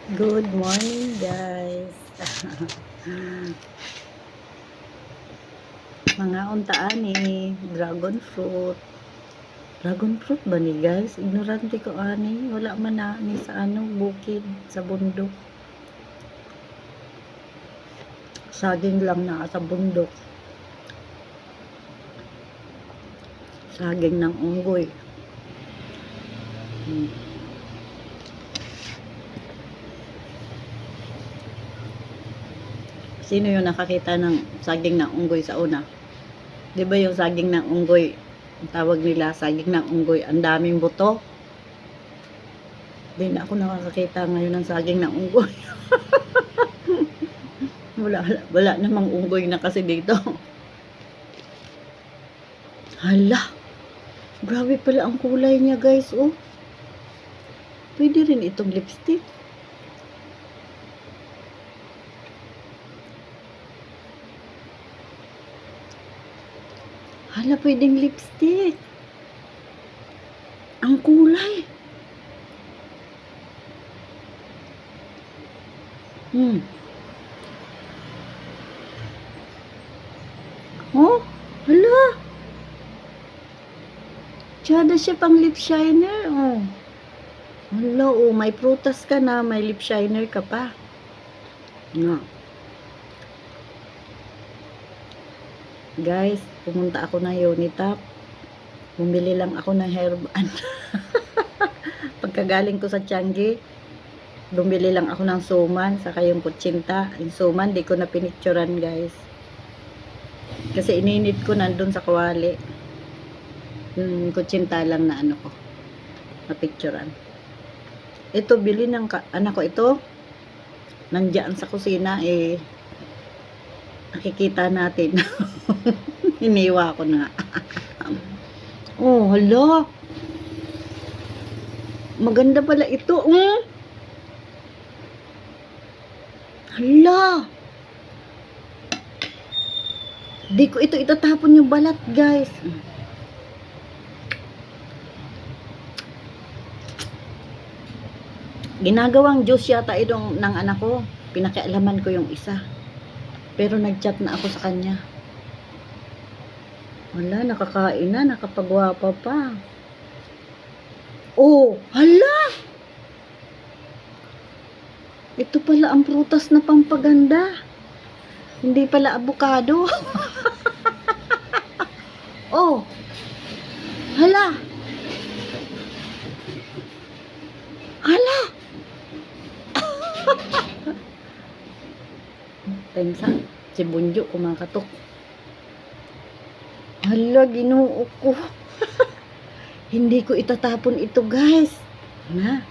Good morning, guys. Mga untaan ni dragon fruit. Dragon fruit ba ni, guys? Ignorante ko ani. Wala man na ni sa bukid, sa bundok. Saging lang na sa bundok. Saging ng unggoy. Sino yung nakakita ng saging ng unggoy sa una? Di ba yung saging ng unggoy, tawag nila saging ng unggoy, ang daming buto? Di na ako nakakakita ngayon ng saging ng unggoy. wala namang unggoy na kasi dito. Hala, grabe pala ang kulay niya, guys. Oh, pwede rin itong lipstick. Hala, pwedeng lipstick. Ang kulay. Oh, hala. Tsada siya pang lip shiner. Oh. Hala, oh, may prutas ka na, may lip shiner ka pa. No. Guys, pumunta ako ng Unitap. Bumili lang ako ng hairband. Pagkagaling ko sa Tiangge, bumili lang ako ng suman, saka yung kutsinta. Yung suman, di ko na pinicturan, guys. Kasi ininit ko nandun sa kawali. Yung kutsinta lang na ano ko, na picturean. Ito, bili ng anak ko ito. Nandiyan sa kusina, nakikita natin. Iniwa ko na. Oh, hala. Maganda pala ito. Hala. Di ko ito itatapon yung balat, guys. Ginagawang juice yata itong ng anak ko. Pinakialaman ko yung isa. Pero nag-chat na ako sa kanya. Wala, nakakain na, nakapagwapa pa. Oh, hala! Ito pala ang prutas na pampaganda. Hindi pala avocado. Oh, hala! Hala! Tensa, si Bunjo kumakatok. Hala, ginoo ko. Hindi ko itatapon ito, guys. Na.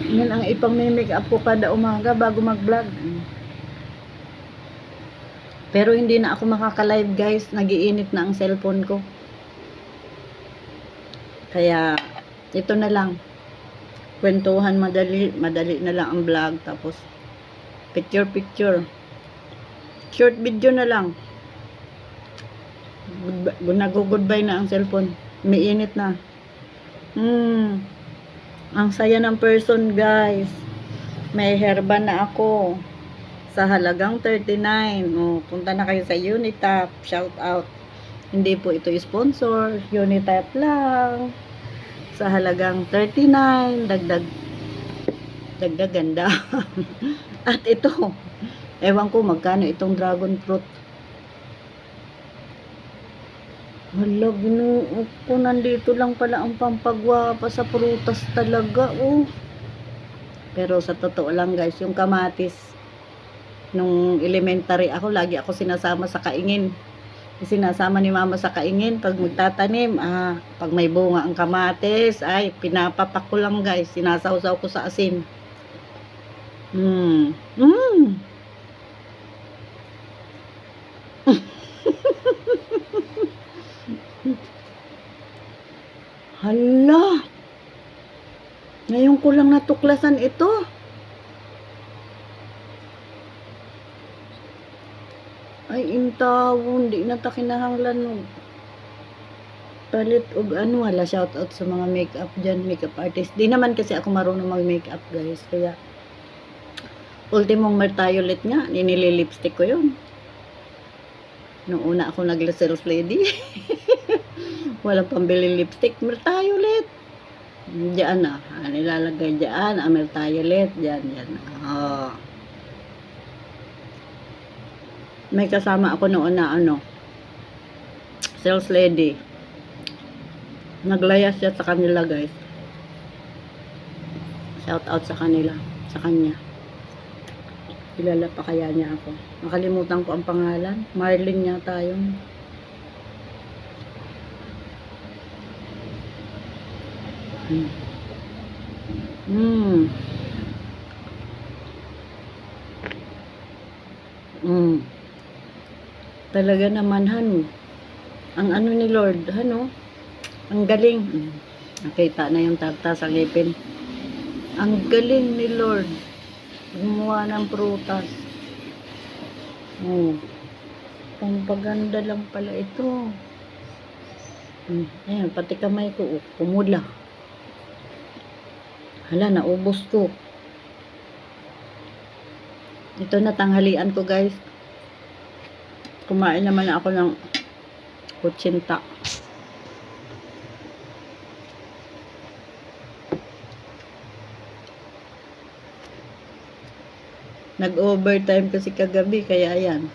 Yan ang ipang-make up ko kada umaga bago mag-vlog. Pero hindi na ako makaka-live, guys. Nagiinit na ang cellphone ko. Kaya, ito na lang. Kwentuhan, madali na lang ang vlog. Tapos, picture. Short video na lang. Nag-goodbye na ang cellphone. Umiinit na. Ang saya ng person, guys. May hairband na ako. Sa halagang 39. Oh, punta na kayo sa Unitap. Shout out. Hindi po ito sponsor. Unitap lang. Sa halagang 39. Dagdag ganda. At ito. Ewan ko magkano itong dragon fruit. Hala, ginoo ko, nandito lang pala ang pampagwapa sa prutas talaga, oh. Pero sa totoo lang, guys, yung kamatis, nung elementary ako, lagi ako sinasama sa kaingin. Sinasama ni mama sa kaingin, pag magtatanim, pag may bunga ang kamatis, ay, pinapapak ko lang, guys, sinasawsaw ko sa asin. Hala! Ngayon ko lang natuklasan ito. Ay, intawo, hindi na ta kinahanglan palit og ano, wala shoutout sa mga makeup dyan, makeup artist. Di naman kasi ako marunong mag-makeup guys, kaya ultimong Mertiolet nga, nililipstick ko yun. Nung una ako nag-sales lady, walang pambili lipstick, Mertiolet. Diyan na, nilalagay diyan, Mertiolet, diyan, diyan. Oh. May kasama ako noon na ano, sales lady. Naglayas siya sa kanila guys. Shout out sa kanila, sa kanya. Kilala pa kaya niya ako. Nakalimutan ko ang pangalan. Marlene yata yun. Talaga naman ang ano ni Lord, ang galing. Nakita na yung tarta sa ngipin. Ang galing ni Lord. Gumawa ng prutas. Pampaganda lang pala ito. Ayan, pati kamay ko, pumula. Hala, naubos ko. Ito na tanghalian ko guys. Kumain naman ako ng kutsinta. Nag-overtime kasi kagabi, kaya ayan.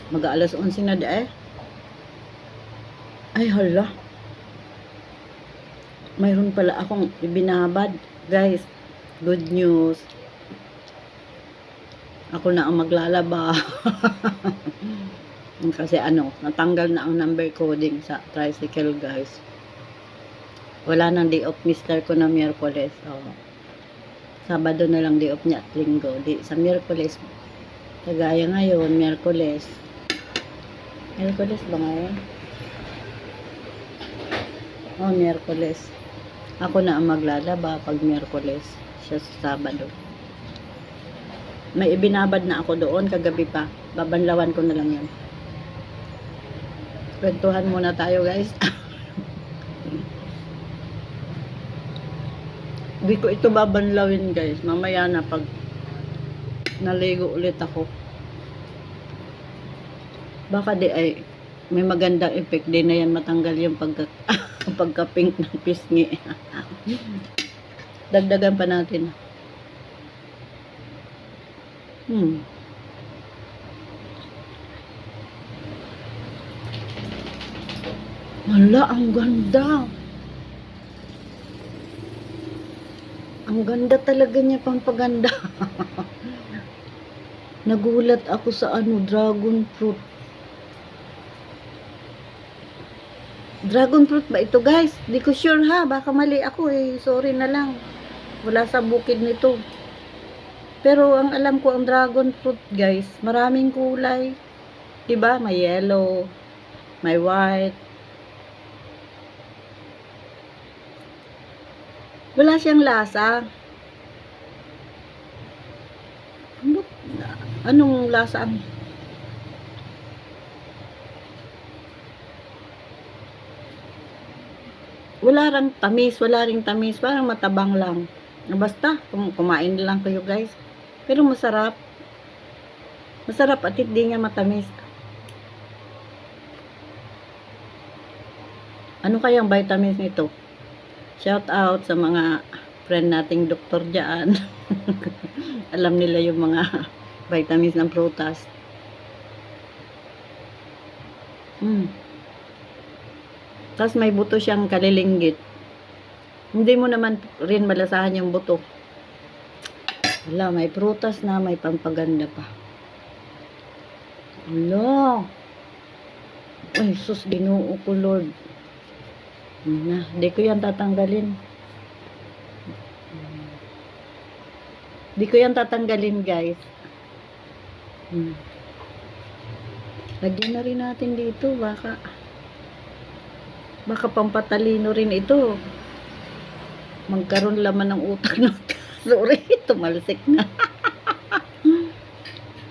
Mag-aalas 11 na de. Ay hala. Mayroon pala akong ibinabad. Guys, good news. Ako na ang maglalaba. Kasi natanggal na ang number coding sa tricycle guys. Wala nang day off mister ko na Miyerkules. Sabado na lang day off niya at Linggo. Sa Miyerkules, kagaya ngayon, Miyerkules ba ngayon? Miyerkules. Ako na ang maglalaba pag Miyerkules. Siya sa Sabado. May ibinabad na ako doon kagabi pa. Babanlawan ko na lang yan. Kwentuhan muna tayo guys. Hindi ko ito babanlawin guys. Mamaya na pag naligo ulit ako. Baka di ay may magandang effect din na yan matanggal yung pagka-pink ng pisngi. Dagdagan pa natin. Wala, ang ganda. Ang ganda talaga niya, pampaganda. Nagulat ako sa dragon fruit. Dragon fruit ba ito guys? Di ko sure ha, baka mali ako sorry na lang. Wala sa bukid nito. Pero ang alam ko ang dragon fruit guys, maraming kulay. Diba? May yellow, may white. Wala siyang lasa. Anong lasa ang? Wala ring tamis, parang matabang lang. Basta, kumain lang kayo guys. Pero masarap. Masarap at hindi nga matamis. Ano kayang vitamins nito? Shout out sa mga friend nating doktor dyan. Alam nila yung mga vitamins ng prutas. Tapos may buto siyang kalilinggit. Hindi mo naman rin malasahan yung buto. Wala, may prutas na, may pampaganda pa. Wala. Ay, sus, Ginoo ko, Lord. Di ko yan tatanggalin. Di ko yan tatanggalin, guys. Lagyan na rin natin dito, baka Baka pampatalino rin ito. Magkaroon laman ng utak ng sorry, tumalsik na.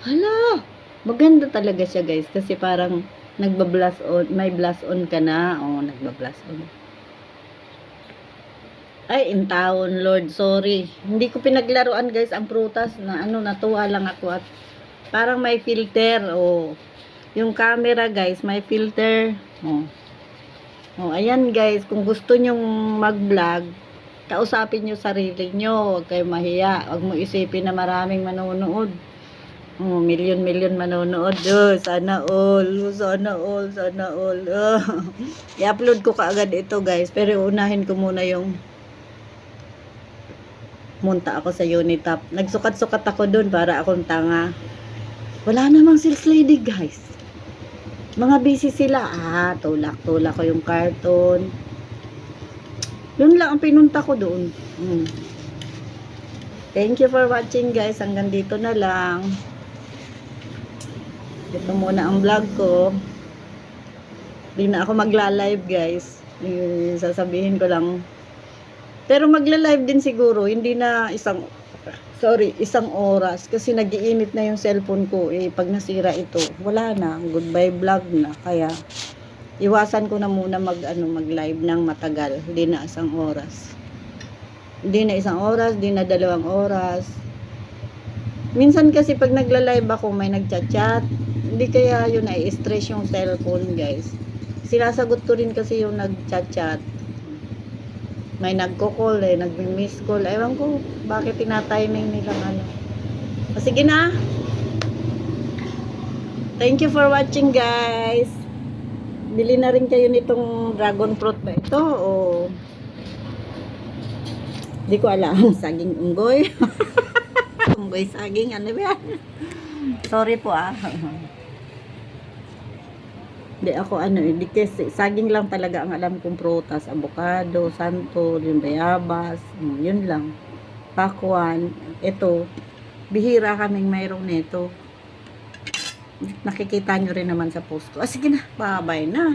Hala, maganda talaga siya guys kasi parang nagba-blast on, may blast on ka na. Oh, nagba-blast on. Ay, in town, Lord, sorry. Hindi ko pinaglaruan guys ang prutas na natuwa lang ako at parang may filter. Oh, yung camera guys, may filter. Oh. Oh, ayan guys, kung gusto nyong mag-vlog, kausapin nyo sarili nyo, huwag kayong mahiya, huwag mo isipin na maraming manonood. Oh, milyon-milyon manonood. Oh, sana all, sana all, sana all. Oh. I-upload ko kaagad ito guys, pero unahin ko muna yung munta ako sa Unitap. Nagsukat-sukat ako dun para akong tanga. Wala namang sales lady guys. Mga busy sila. Tulak-tulak ko yung carton. Yun lang ang pinunta ko doon. Thank you for watching guys. Hanggang dito na lang. Ito muna ang vlog ko. Hindi na ako magla-live guys. Sasabihin ko lang. Pero magla-live din siguro. Hindi na isang oras kasi nag-iinit na yung cellphone ko pag nasira ito wala na, goodbye vlog na, kaya iwasan ko na muna mag-live ng matagal, hindi na isang oras, hindi na 2 oras. Minsan kasi pag nagla-live ako may nagchat-chat, hindi kaya yun ay stress yung cellphone guys, sinasagot ko rin kasi yung nagchat-chat. May nagko-call nagmi-miss call. Ewan ko bakit tinatiming nilang sige na. Thank you for watching guys. Bili na rin kayo nitong dragon fruit ba ito o di ko alam. Saging unggoy. Unggoy saging ano ba yan? Sorry po Hindi ako hindi kasi saging lang talaga ang alam kong prutas, avocado, santol, yung bayabas, yun lang. Pakwan, ito, bihira kaming mayroong nito. Nakikita nyo rin naman sa post ko. Sige na, bye-bye na.